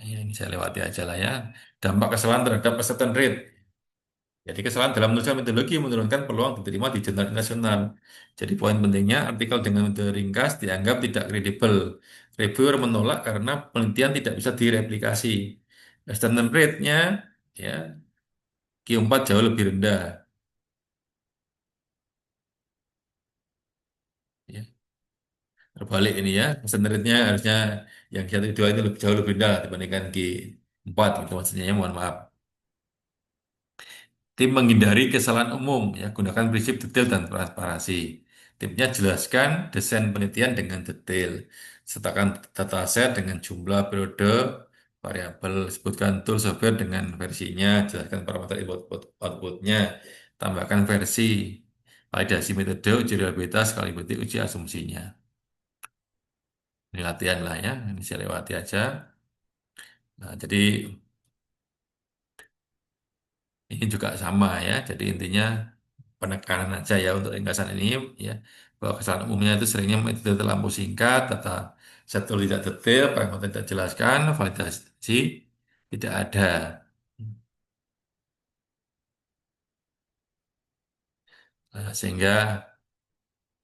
Ya, ini saya lewati aja lah ya. Dampak kesalahan terhadap acceptance rate. Jadi kesalahan dalam menuliskan metodologi menurunkan peluang diterima di jurnal internasional. Jadi poin pentingnya artikel dengan metode ringkas dianggap tidak kredibel. Reviewer menolak karena penelitian tidak bisa direplikasi. Acceptance rate-nya ya Q4 jauh lebih rendah. Ya, terbalik ini ya. Acceptance rate-nya harusnya yang satu dua itu lebih jauh lebih rendah dibandingkan Q4 gitu maksudnya ya, mohon maaf. Tim menghindari kesalahan umum, ya, gunakan prinsip detail dan transparansi. Timnya jelaskan desain penelitian dengan detail. Sertakan dataset dengan jumlah periode, variabel, sebutkan tool software dengan versinya, jelaskan parameter outputnya, tambahkan versi, validasi metode, uji reliabilitas, sekaligus uji asumsinya. Ini latihan lah ya, ini saya lewati aja. Nah, jadi ini juga sama ya. Jadi intinya penekanan aja ya untuk ringkasan ini ya bahwa kesalahan umumnya itu seringnya metode terlampau singkat, data satu tidak detail, parameter tidak jelaskan, validasi tidak ada. Nah, sehingga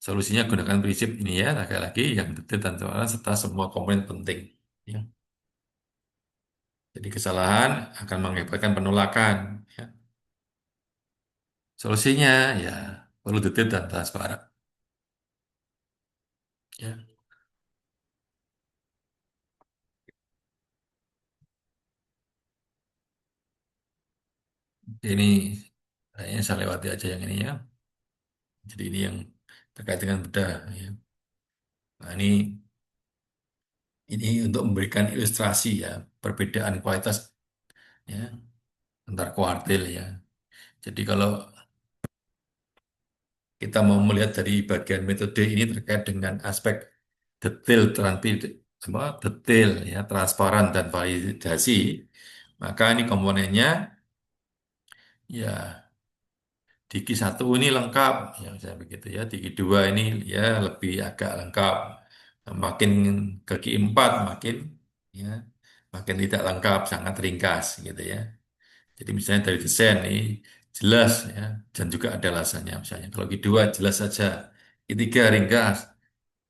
solusinya gunakan prinsip ini ya, lagi-lagi yang detail dan transparan serta semua komponen penting. Ya. Jadi kesalahan akan mengakibatkan penolakan. Ya. Solusinya ya perlu detail dan transparan. Ya. Ini kayaknya saya lewati aja yang ini ya. Jadi ini yang terkait dengan bedah. Ya. Nah ini untuk memberikan ilustrasi ya perbedaan kualitas ya antar kuartil ya. Jadi kalau kita mau melihat dari bagian metode ini terkait dengan aspek detail, detail ya, transparan dan validasi, maka ini komponennya ya di Q1 ini lengkap ya saya begitu ya. Di Q2 ini ya lebih agak lengkap. Makin ke Q4 makin ya makin tidak lengkap, sangat ringkas gitu ya. Jadi misalnya dari desain ini jelas ya dan juga ada alasannya misalnya. Kalau Q2 jelas saja, Q3 ringkas,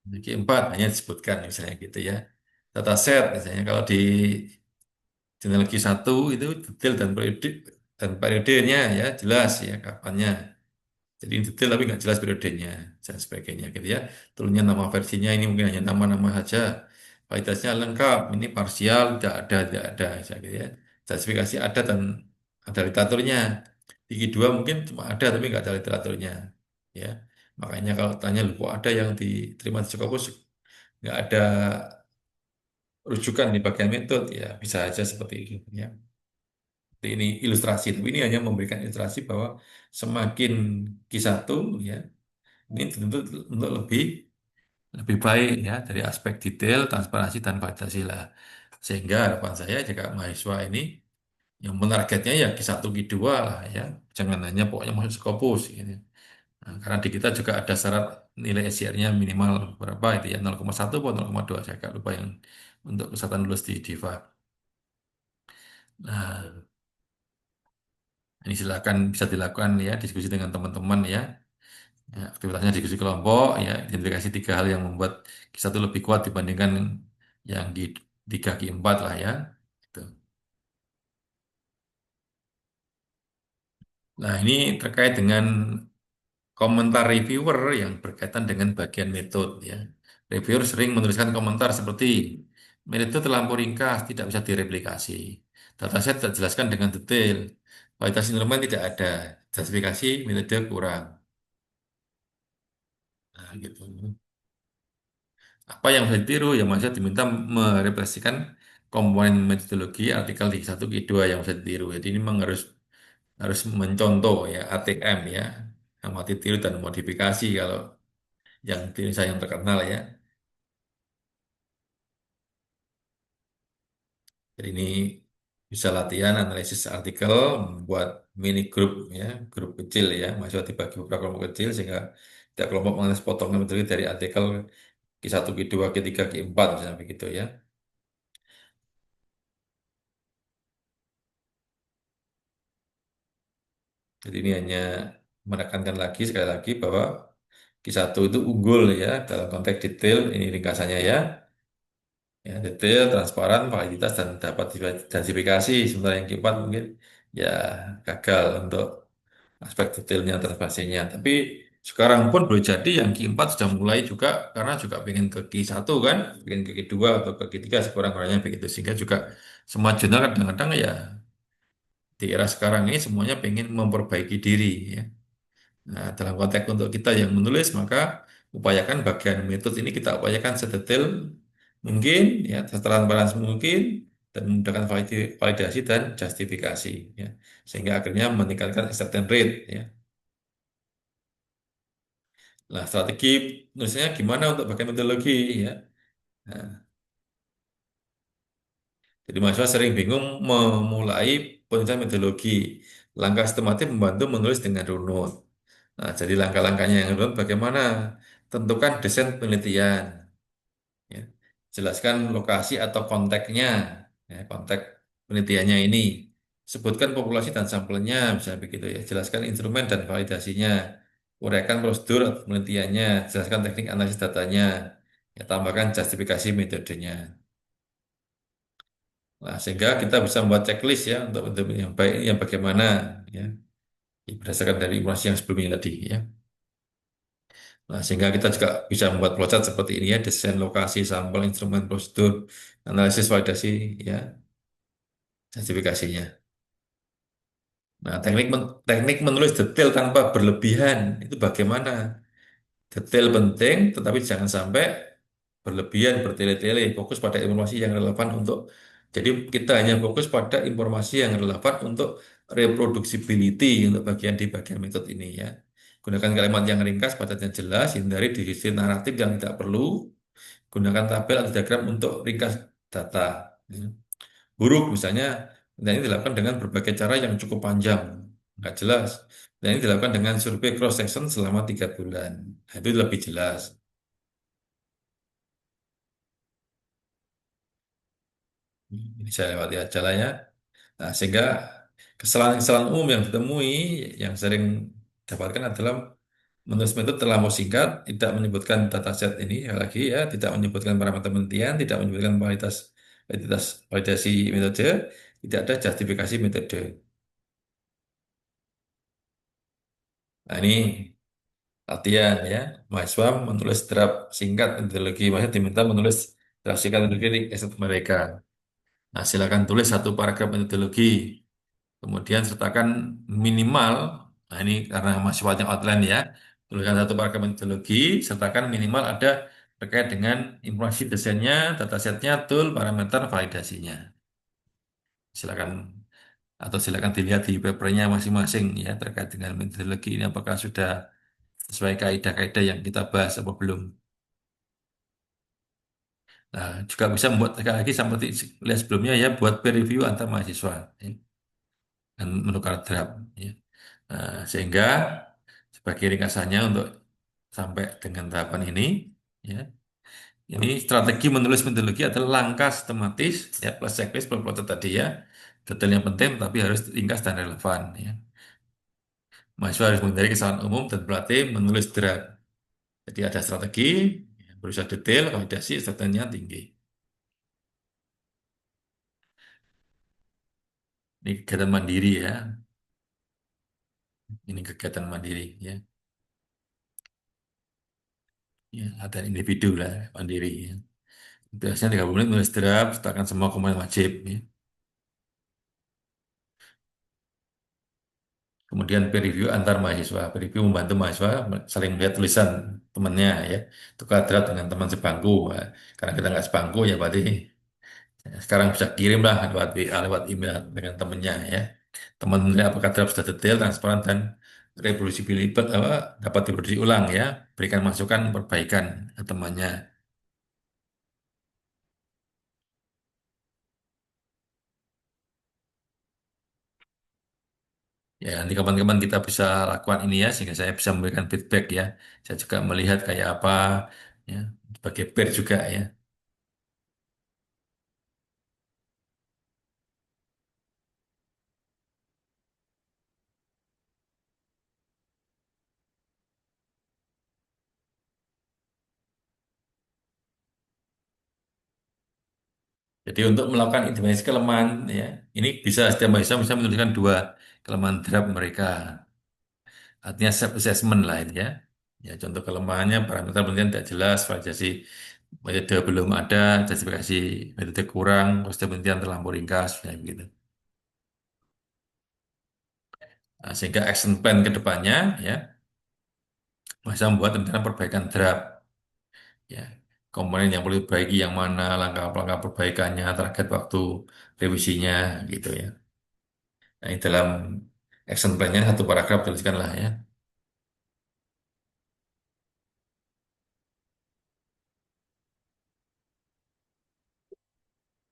Q4 hanya disebutkan misalnya gitu ya. Data set misalnya kalau di jurnal Q1 itu detail dan periodenya ya jelas ya kapannya. Jadi detail tapi nggak jelas periodenya dan sebagainya gitu ya. Turunnya nama versinya ini mungkin hanya nama-nama saja. Kualitasnya lengkap, ini parsial, tidak ada, saya gitu ya. Spesifikasi ada dan ada literaturnya. Tinggi dua mungkin cuma ada tapi nggak ada literaturnya, ya. Makanya kalau tanya lu kok ada yang diterima di Scopus nggak ada rujukan di bagian metode ya bisa aja seperti itu ya. ini ilustrasi, tapi ini hanya memberikan ilustrasi bahwa semakin Q1 ya, ini tentu untuk lebih baik ya dari aspek detail, transparansi dan Pancasila. Sehingga harapan saya jika mahasiswa ini yang menargetnya ya Q1 Q2 lah ya, jangan hanya pokoknya masuk Skopus gitu. Nah, karena di kita juga ada syarat nilai SCR-nya minimal berapa itu ya 0,1 atau 0,2 saya agak lupa yang untuk kesehatan lulus di DIVA. Nah, ini silakan bisa dilakukan ya diskusi dengan teman-teman ya. Ya, aktivitasnya diskusi kelompok ya, identifikasi tiga hal yang membuat kisah itu lebih kuat dibandingkan yang di 3Q4 lah ya. Gitu. Nah, ini terkait dengan komentar reviewer yang berkaitan dengan bagian metode ya. Reviewer sering menuliskan komentar seperti metode terlampau ringkas, tidak bisa direplikasi. Dataset tidak dijelaskan dengan detail. Kualitas instrumen tidak ada. Justifikasi metode kurang. Nah, gitu. Apa yang bisa ditiru? Yang maksudnya diminta merefleksikan komponen metodologi artikel di satu k dua yang bisa ditiru. Jadi ini memang harus harus mencontoh ya ATM ya, amati tiru dan modifikasi kalau yang di Indonesia yang terkenal ya. Jadi ini bisa latihan analisis artikel, membuat mini grup ya, grup kecil ya, mahasiswa dibagi beberapa kelompok kecil sehingga tiap kelompok menganalisis potongan metodologi dari artikel Q1, Q2, Q3, Q4 misalnya begitu ya. Jadi ini hanya menekankan lagi sekali lagi bahwa Q1 itu unggul ya dalam konteks detail, ini ringkasannya ya. Ya, detail, transparan, validitas, dan dapat diversifikasi. Sementara yang keempat mungkin ya gagal untuk aspek detailnya, transparansinya. Tapi sekarang pun boleh jadi yang keempat sudah mulai juga karena juga pengen ke Q1 kan, pengen ke Q2 atau ke Q3 sekurang-kurangnya begitu. Sehingga juga semua jurnal kadang-kadang ya di era sekarang ini semuanya pengen memperbaiki diri ya. Nah, dalam konteks untuk kita yang menulis, maka upayakan bagian metode ini kita upayakan sedetail mungkin, ya, setransparan mungkin, dan memudahkan validasi dan justifikasi, ya, sehingga akhirnya meningkatkan acceptance rate, ya. Nah, strategi nulisnya gimana untuk bagian metodologi, ya. Nah, jadi mahasiswa sering bingung memulai penulisan metodologi. Langkah sistematis membantu menulis dengan runut. Nah, jadi langkah-langkahnya yang runut bagaimana? Tentukan desain penelitian. Ya. Jelaskan lokasi atau konteksnya, ya, konteks penelitiannya ini. Sebutkan populasi dan sampelnya, misalnya begitu ya. Jelaskan instrumen dan validasinya. Uraikan prosedur atau penelitiannya. Jelaskan teknik analisis datanya. Ya, tambahkan justifikasi metodenya. Nah, sehingga kita bisa membuat checklist ya untuk yang baik yang bagaimana ya. Berdasarkan dari informasi yang sebelumnya tadi ya. Nah, sehingga kita juga bisa membuat flowchart seperti ini ya, desain lokasi, sampel, instrumen, prosedur, analisis validasi, ya, justifikasinya. Nah, teknik menulis detail tanpa berlebihan itu bagaimana? Detail penting, tetapi jangan sampai berlebihan, bertele-tele, fokus pada informasi yang relevan untuk, jadi kita hanya fokus pada informasi yang relevan untuk reproducibility untuk di bagian metode ini ya. Gunakan kalimat yang ringkas, padat yang jelas, hindari divisi naratif yang tidak perlu, gunakan tabel atau diagram untuk ringkas data. Ya. Buruk misalnya, dan ini dilakukan dengan berbagai cara yang cukup panjang, nggak jelas. Dan ini dilakukan dengan survei cross section selama 3 bulan. Nah, itu lebih jelas. Ini saya lewati aja lah ya. Nah, sehingga kesalahan-kesalahan umum yang ditemui, yang sering dapatkan adalah menulis metode terlalu singkat, tidak menyebutkan dataset ini lagi ya, tidak menyebutkan parameter penelitian, tidak menyebutkan kualitas validasi metode, tidak ada justifikasi metode. Nah, ini latihan ya, mahasiswa menulis draft singkat metodologi, mahasiswa diminta menulis draft singkat metodologi di esai mereka. Nah, silakan tulis satu paragraf metodologi, kemudian sertakan minimal, nah ini karena mahasiswanya outline ya, tuliskan satu paragraf metodologi, sertakan minimal ada terkait dengan informasi desainnya, datasetnya, tool, parameter, validasinya. Silakan Atau silakan dilihat di papernya masing-masing ya terkait dengan metodologi ini apakah sudah sesuai kaidah-kaidah yang kita bahas apa belum. Nah, juga bisa membuat sekali lagi seperti lihat sebelumnya ya buat peer review antar mahasiswa ya, dan menukar draft ya. Nah, sehingga sebagai ringkasannya untuk sampai dengan tahapan ini ya, ini strategi menulis metodologi adalah langkah sistematis ya plus checklist plus proses tadi ya. Detailnya penting tapi harus ringkas dan relevan ya. Mahasiswa harus menghindari kesalahan umum dan berlatih menulis draft. Jadi ada strategi, ya, berusaha detail, validasi, strateginya tinggi. Ini kegiatan mandiri ya. Ini kegiatan mandiri ya. Ya, ada individu lah mandiri ya. Biasanya 30 menit nulis draft, sertakan semua komen wajib ya. Kemudian peer review antar mahasiswa. Peer review membantu mahasiswa saling melihat tulisan temannya ya. Tukar draft dengan teman sebangku. Nah, karena kita nggak sebangku ya berarti sekarang bisa kirim lah lewat WA, lewat email dengan temannya ya. Teman menilai apakah draft sudah detail, transparan, dan reproducibility apa, dapat diproduksi ulang ya. Berikan masukan, perbaikan ke temannya. Ya, nanti kapan-kapan kita bisa lakukan ini ya, sehingga saya bisa memberikan feedback ya. Saya juga melihat kayak apa, ya, sebagai peer juga ya. Jadi untuk melakukan identifikasi kelemahan ya, ini bisa setiap mahasiswa bisa menuliskan dua kelemahan draft mereka. Artinya self assessment lah ini ya. Ya contoh kelemahannya parameter penelitian tidak jelas, validasi metode belum ada, justifikasi metode kurang, proses penelitian terlampau ringkas, ya begitu. Nah, sehingga action plan ke depannya ya, masa membuat rencana perbaikan draft ya. Komponen yang perlu diperbaiki yang mana, langkah-langkah perbaikannya, target waktu revisinya gitu ya. Nah, ini dalam action plan-nya satu paragraf tuliskan lah ya.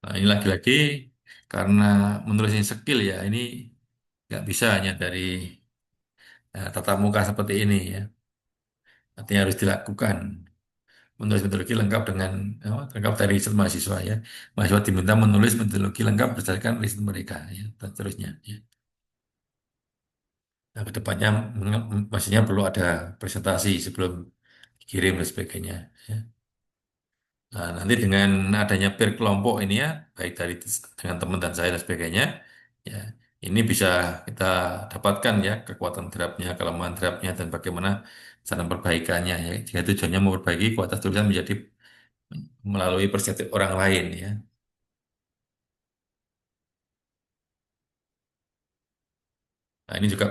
Nah, ini lagi-lagi karena menulisnya skill ya, ini nggak bisa hanya dari tatap muka seperti ini ya. Artinya harus dilakukan. Menulis metodologi lengkap dengan lengkap dari riset mahasiswa ya. Mahasiswa diminta menulis metodologi lengkap berdasarkan riset mereka ya, dan seterusnya ya. Nah, ke depannya maksudnya perlu ada presentasi sebelum kirim dan sebagainya ya. Nah, nanti dengan adanya peer kelompok ini ya, baik dari dengan teman dan saya dan sebagainya, ya, ini bisa kita dapatkan ya kekuatan draftnya, kelemahan draftnya, dan bagaimana cara perbaikannya ya. Jika tujuannya memperbaiki kualitas tulisan menjadi melalui perspektif orang lain ya. Nah, ini juga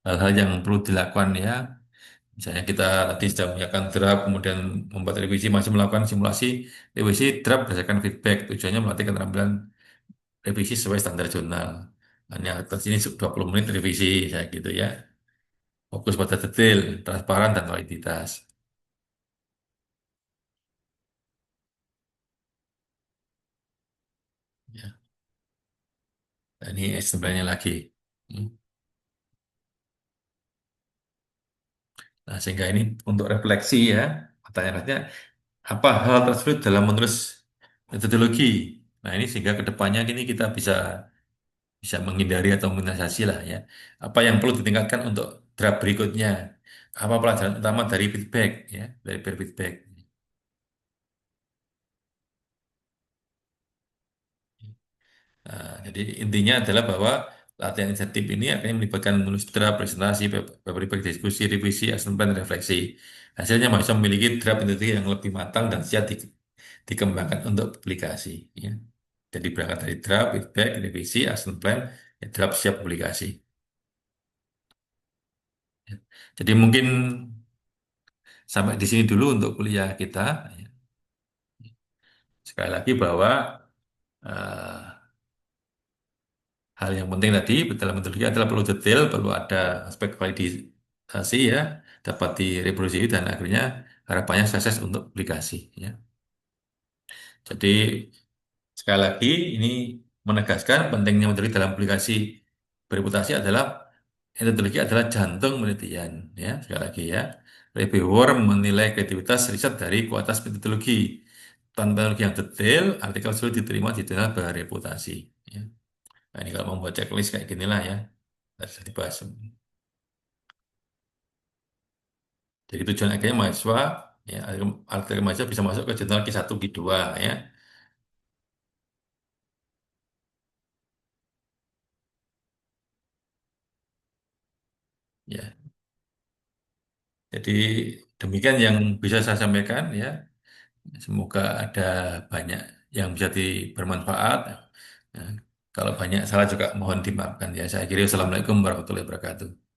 hal-hal yang perlu dilakukan ya. Misalnya kita tadi sudah menyiapkan draft, kemudian membuat revisi, masih melakukan simulasi revisi draft berdasarkan feedback. Tujuannya melatih keterampilan revisi sesuai standar jurnal. Hanya atas ini 20 menit revisi, saya gitu ya. Fokus pada detail, transparan, dan validitas. Ya. Nah, ini sebenarnya lagi. Hmm. Nah, sehingga ini untuk refleksi ya, pertanyaannya apa hal tersebut dalam menulis metodologi. Nah, ini sehingga ke depannya ini kita bisa bisa menghindari atau minimalisasi lah ya. Apa yang perlu ditingkatkan untuk draft berikutnya? Apa pelajaran utama dari feedback ya, dari peer feedback. Nah, jadi intinya adalah bahwa latihan insentif ini akan melibatkan menulis draft, presentasi, beberapa diskusi, revisi, action plan, refleksi. Hasilnya mahasiswa memiliki draft itu yang lebih matang dan siap dikembangkan untuk publikasi. Ya. Jadi berangkat dari draft, feedback, revisi, action plan, ya, draft siap publikasi. Ya. Jadi mungkin sampai di sini dulu untuk kuliah kita. Ya. Sekali lagi bahwa eh, hal yang penting tadi dalam metodologi adalah perlu detail, perlu ada aspek validasi ya, dapat direproduksi dan akhirnya harapannya sukses untuk publikasi ya. Jadi sekali lagi ini menegaskan pentingnya metodologi dalam aplikasi bereputasi adalah metodologi adalah jantung penelitian ya sekali lagi ya. Reviewer menilai kreativitas riset dari kualitas metodologi. Tanpa metodologi yang detail, artikel sulit diterima di jurnal bereputasi. Ya. Nah, ini kalau membuat checklist kayak ginilah ya. Tadi sudah dibahas. Jadi tujuan akhirnya mahasiswa, ya, artikel mahasiswa bisa masuk ke jurnal Q1, Q2 ya. Ya, jadi demikian yang bisa saya sampaikan ya. Semoga ada banyak yang bisa bermanfaat. Ya, kalau banyak salah juga mohon dimaafkan ya. Saya kira Assalamualaikum warahmatullahi wabarakatuh.